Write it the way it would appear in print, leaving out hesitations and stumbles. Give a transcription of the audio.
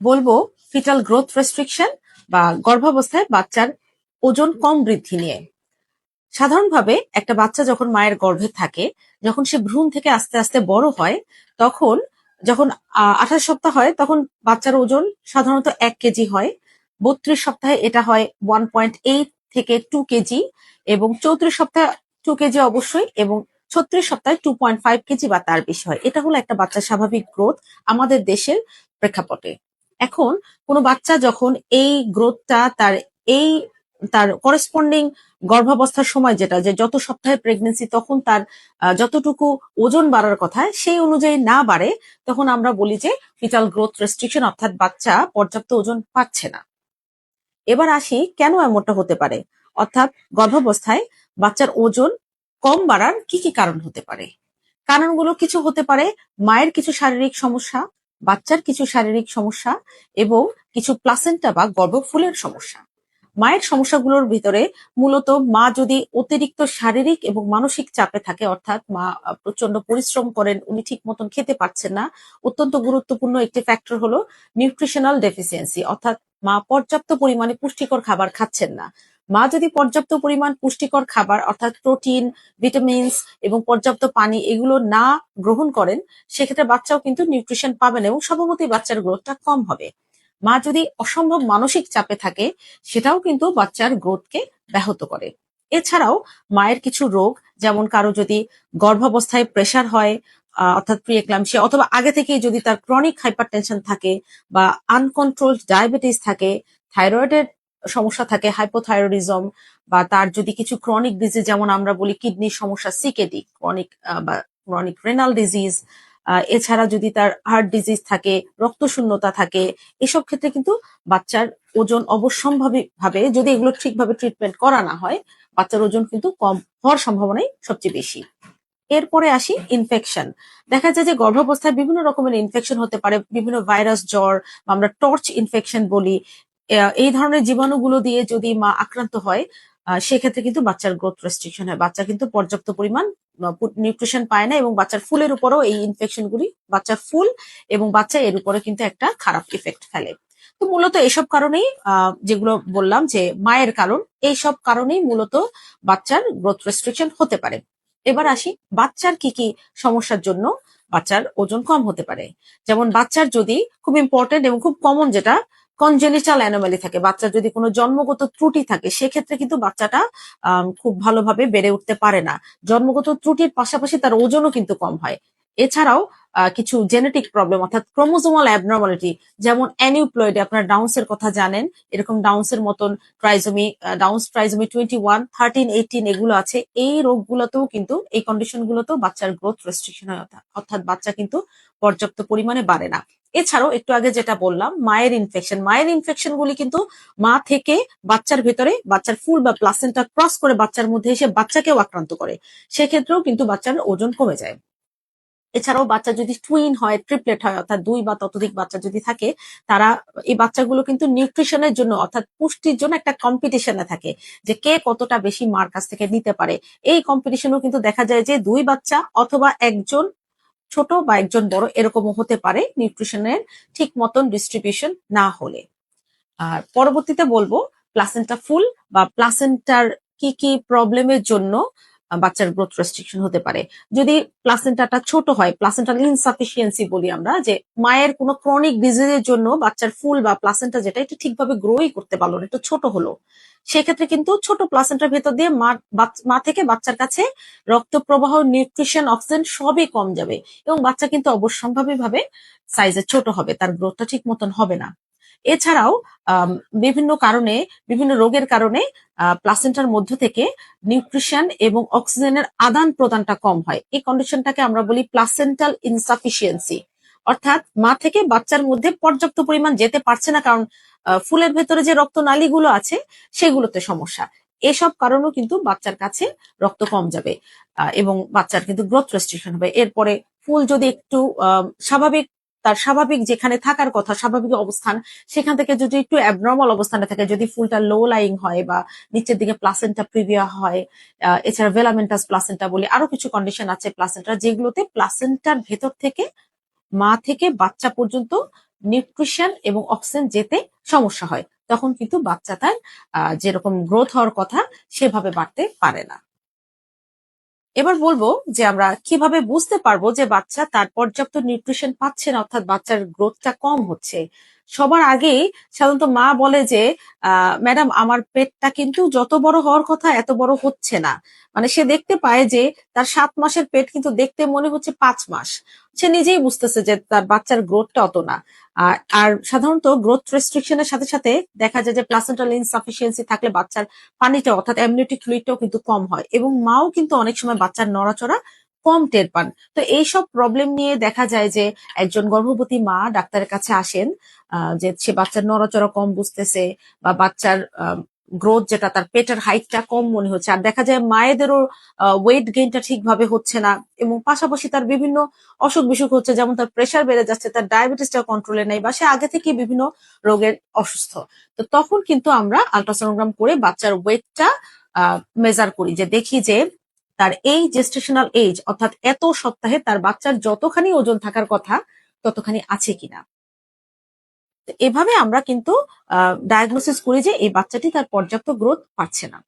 বলবো fetal growth restriction বা গর্ভাবস্থায় বাচ্চার ওজন কম বৃদ্ধি নিয়ে। সাধারণভাবে একটা বাচ্চা যখন মায়ের গর্ভে থাকে, যখন সে ভ্রূণ থেকে আস্তে আস্তে বড় হয়, তখন যখন 28 সপ্তাহ হয় তখন বাচ্চার ওজন সাধারণত 1 কেজি হয়। 32 সপ্তাহে এটা হয় 1.8 থেকে 2 কেজি, এবং 34 সপ্তাহে 2 কেজি অবশ্যই, এবং 36 সপ্তাহে 2.5 কেজি বা তার বেশি হয়। এটা হলো একটা বাচ্চার স্বাভাবিক গ্রোথ আমাদের দেশের প্রেক্ষাপটে। এখন কোনো বাচ্চা যখন এই গ্রোথটা এই তার করেসপন্ডিং গর্ভাবস্থার সময়, যেটা যে যত সপ্তাহে প্রেগনেন্সি, তখন তার যতটুকু ওজন বাড়ার কথা সেই অনুযায়ী না বাড়ে, তখন আমরা বলি যে ফিটাল গ্রোথ রেস্ট্রিকশন, অর্থাৎ বাচ্চা পর্যাপ্ত ওজন পাচ্ছে না। এবার আসি কেন এমনটা হতে পারে, অর্থাৎ গর্ভাবস্থায় বাচ্চার ওজন কম বাড়ার কি কি কারণ হতে পারে। কারণগুলো কিছু হতে পারে মায়ের কিছু শারীরিক সমস্যা, বাচ্চার কিছু শারীরিক সমস্যা, এবং কিছু প্লাসেন্টা বা গর্ভফুলের সমস্যা। মায়ের সমস্যাগুলোর ভিতরে মূলত মা যদি অতিরিক্ত শারীরিক এবং মানসিক চাপে থাকে, অর্থাৎ মা প্রচন্ড পরিশ্রম করেন, উনি ঠিক মতন খেতে পারছেন না। অত্যন্ত গুরুত্বপূর্ণ একটি ফ্যাক্টর হলো নিউট্রিশনাল ডেফিসিয়েন্সি, অর্থাৎ মা পর্যাপ্ত পরিমাণে পুষ্টিকর খাবার খাচ্ছেন না। মা যদি পর্যাপ্ত পরিমাণ পুষ্টিকর খাবার, অর্থাৎ প্রোটিন, ভিটামিনস এবং পর্যাপ্ত পানি এগুলো না গ্রহণ করেন, সেক্ষেত্রে বাচ্চাও কিন্তু নিউট্রিশন পাবেন এবং স্বভাবতই বাচ্চার গ্রোথটা কম হবে। মা যদি অসম্ভব মানসিক চাপে থাকে, সেটাও কিন্তু বাচ্চার গ্রোথকে ব্যাহত করে। এছাড়াও মায়ের কিছু রোগ, যেমন কারো যদি গর্ভাবস্থায় প্রেসার হয়, অর্থাৎ প্রিএক্লাম্পসিয়া, অথবা আগে থেকেই যদি তার ক্রনিক হাইপারটেনশন থাকে, বা আনকন্ট্রোলড ডায়াবেটিস থাকে, থাইরয়েডের সমস্যা থাকে, হাইপোথাইরয়েডিজম, বা তার যদি কিছু ক্রনিক ডিজিজ, যেমন আমরা বলি কিডনির সমস্যা, সিকেডি, ক্রনিক বা ক্রনিক রেনাল ডিজিজ, এছাড়া যদি তার হার্ট ডিজিজ থাকে, রক্তশূন্যতা থাকে, এসব ক্ষেত্রে কিন্তু বাচ্চার ওজন অবশ্যম্ভাবী যদি এগুলো ঠিকভাবে ট্রিটমেন্ট করা না হয়, বাচ্চার ওজন কিন্তু কম হওয়ার সম্ভাবনাই সবচেয়ে বেশি। এরপরে আসি ইনফেকশন। দেখা যায় যে গর্ভাবস্থায় বিভিন্ন রকমের ইনফেকশন হতে পারে, বিভিন্ন ভাইরাস, জ্বর, বা আমরা টর্চ ইনফেকশন বলি। এই ধরনের জীবাণুগুলো দিয়ে যদি মা আক্রান্ত হয়, সেক্ষেত্রে কিন্তু বাচ্চার গ্রোথ রেস্ট্রিকশন হয়, বাচ্চা কিন্তু পর্যাপ্ত পরিমাণ নিউট্রিশন পায় না, এবং বাচ্চার ফুলের উপরও এই ইনফেকশন গুলি, বাচ্চার ফুল এবং বাচ্চা এর উপরে কিন্তু একটা খারাপ ইফেক্ট ফেলে। তো মূলত এসব কারণেই, যেগুলো বললাম যে মায়ের কারণ, এইসব কারণেই মূলত বাচ্চার গ্রোথ রেস্ট্রিকশন হতে পারে। এবার আসি বাচ্চার কি কি সমস্যার জন্য বাচ্চার ওজন কম হতে পারে। যেমন বাচ্চার যদি খুব ইম্পর্টেন্ট এবং খুব কমন যেটা কনজেনিটাল অ্যানোমালি থাকে, বাচ্চার যদি কোনো জন্মগত ত্রুটি থাকে, সেক্ষেত্রে কিন্তু বাচ্চাটা খুব ভালোভাবে বেড়ে উঠতে পারে না। জন্মগত ত্রুটির পাশাপাশি তার ওজনও কিন্তু কম হয়। এছাড়াও কিছু জেনেটিক প্রবলেম, অর্থাৎ ক্রোমোজোমাল অ্যাবনর্মালিটি, যেমন অ্যানিউপ্লয়েডে আপনার ডাউন্সের কথা জানেন, এরকম ডাউন্সের মতন ট্রাইজোমি, ডাউন্স ট্রাইজোমি 21, 13, 18 এগুলো আছে। এই রোগগুলোতেও কিন্তু, এই কন্ডিশন গুলোতেও বাচ্চার গ্রোথ রেস্ট্রিকশন হয়, অর্থাৎ বাচ্চা কিন্তু পর্যাপ্ত পরিমাণে বাড়ে না। এছাড়াও একটু আগে যেটা বললাম মায়ের ইনফেকশন গুলি কিন্তু মা থেকে বাচ্চার ভেতরে, বাচ্চার ফুল বা প্লাসেন্টা ক্রস করে বাচ্চার মধ্যে এসে বাচ্চাকেও আক্রান্ত করে, সেক্ষেত্রেও কিন্তু বাচ্চার ওজন কমে যায়। এছাড়াও বাচ্চা যদি টুইন হয়, ট্রিপলেট হয়, অর্থাৎ 2 বা ততোধিক বাচ্চা যদি থাকে, তারা, এই বাচ্চাগুলো কিন্তু নিউট্রিশনের জন্য, অর্থাৎ পুষ্টির জন্য একটা কম্পিটিশনে থাকে, যে কে কতটা বেশি মার কাছ থেকে নিতে পারে। এই কম্পিটিশনও কিন্তু দেখা যায় যে 2 বাচ্চা অথবা একজন ছোট বা একজন বড় এরকমও হতে পারে, নিউট্রিশনের ঠিক মতন ডিস্ট্রিবিউশন না হলে। আর পরবর্তীতে বলবো প্লাসেন্টা ফুল বা প্লাসেন্টার কি কি প্রবলেমের জন্য বাচ্চার গ্রোথ রেস্ট্রিকশন হতে পারে। যদি প্লাসেন্টাটা ছোট হয়, প্লাসেন্টাল ইনসাফিসিয়েন্সি বলি আমরা, যে মায়ের কোনো ক্রনিক ডিজিজের জন্য বাচ্চার ফুল বা প্লাসেন্টা যেটা এটা ঠিকভাবে গ্রোই করতে পারলো না, একটু ছোট হলো, সেক্ষেত্রে কিন্তু ছোট প্লাসেন্টার ভেতর দিয়ে মা থেকে বাচ্চার কাছে রক্ত প্রবাহ, নিউট্রিশন, অক্সিজেন সবই কম যাবে, এবং বাচ্চা কিন্তু অবশ্যম্ভাবী ভাবে সাইজে ছোট হবে, তার গ্রোথটা ঠিক মতন হবে না। এছাড়াও বিভিন্ন কারণে, বিভিন্ন রোগের কারণে প্লাসেন্টার মধ্য থেকে নিউট্রিশন এবং অক্সিজেনের আদান প্রদানটা কম হয়। এই কন্ডিশনটাকে আমরা বলি প্লাসেন্টাল ইনসাফিসিয়েন্সি, অর্থাৎ মা থেকে বাচ্চার মধ্যে পর্যাপ্ত পরিমাণ যেতে পারছে না, কারণ ফুলের ভেতরে যে রক্তনালীগুলো আছে সেগুলোতে সমস্যা। এসব কারণেও কিন্তু বাচ্চার কাছে রক্ত কম যাবে, এবং বাচ্চার কিন্তু গ্রোথ রেস্ট্রিকশন হবে। এরপরে ফুল যদি একটু স্বাভাবিক, তার স্বাভাবিক যেখানে থাকার কথা, স্বাভাবিক অবস্থান, সেখান থেকে যদি একটু অ্যাবনর্মাল অবস্থানে থাকে, যদি ফুলটা লো লাইং হয় বা নিচের দিকে প্লাসেন্টা প্রিভিয়া হয়, এছাড়া ভেলামেন্টাস প্লাসেন্টা বলি, আরো কিছু কন্ডিশন আছে প্লাসেন্টার, যেগুলোতে প্লাসেন্টার ভেতর থেকে মা থেকে বাচ্চা পর্যন্ত নিউট্রিশন এবং অক্সিজেন যেতে সমস্যা হয়, তখন কিন্তু বাচ্চা তার যেরকম গ্রোথ হওয়ার কথা সেভাবে বাড়তে পারে না। এবার বলবো যে আমরা কিভাবে বুঝতে পারবো যে বাচ্চা তার পর্যাপ্ত নিউট্রিশন পাচ্ছে না, অর্থাৎ বাচ্চার গ্রোথটা কম হচ্ছে। সবার আগেই সাধারণত মা বলে যে ম্যাডাম আমার পেটটা কিন্তু যত বড় হওয়ার কথা এত বড় হচ্ছে না। মানে সে দেখতে পায় যে তার 7 মাসের পেট কিন্তু দেখতে মনে হচ্ছে 5 মাস। সে নিজেই বুঝতেছে যে তার বাচ্চার গ্রোথটা অত না। আর সাধারণত গ্রোথ রেস্ট্রিকশনের সাথে সাথে দেখা যায় যে প্লাসেন্টাল ইনসাফিসিয়েন্সি থাকলে বাচ্চার পানিটা অর্থাৎ অ্যামনিওটিক ফ্লুইডটাও কিন্তু কম হয়, এবং মাও কিন্তু অনেক সময় বাচ্চার নড়াচড়া কম টের পান। তো এইসব প্রবলেম নিয়ে দেখা যায় যে একজন গর্ভবতী মা ডাক্তারের কাছে আসেন, যে সে বাচ্চার নড়াচড়া কম বুঝতেছে, বা বাচ্চার গ্রোথ যেটা তার পেটের হাইটটা কম মনে হচ্ছে, আর দেখা যায় মায়েদেরও ওয়েট গেইনটা ঠিকভাবে হচ্ছে না, এবং পাশাপাশি তার বিভিন্ন অসুখ বিসুখ হচ্ছে, যেমন তার প্রেশার বেড়ে যাচ্ছে, তার ডায়াবেটিসটা কন্ট্রোলে নেই, বা সে আগে থেকে বিভিন্ন রোগের অসুস্থ। তো তখন কিন্তু আমরা আলট্রাসোনোগ্রাম করে বাচ্চার ওয়েটটা মেজার করি, যে দেখি যে তার এই জেস্টেশনাল এজ অর্থাৎ এত সপ্তাহে তার বাচ্চার যতখানি ওজন থাকার কথা ততখানি আছে কিনা। এভাবে আমরা কিন্তু ডায়াগনোসিস করি যে এই বাচ্চাটি তার পর্যাপ্ত গ্রোথ পাচ্ছে না।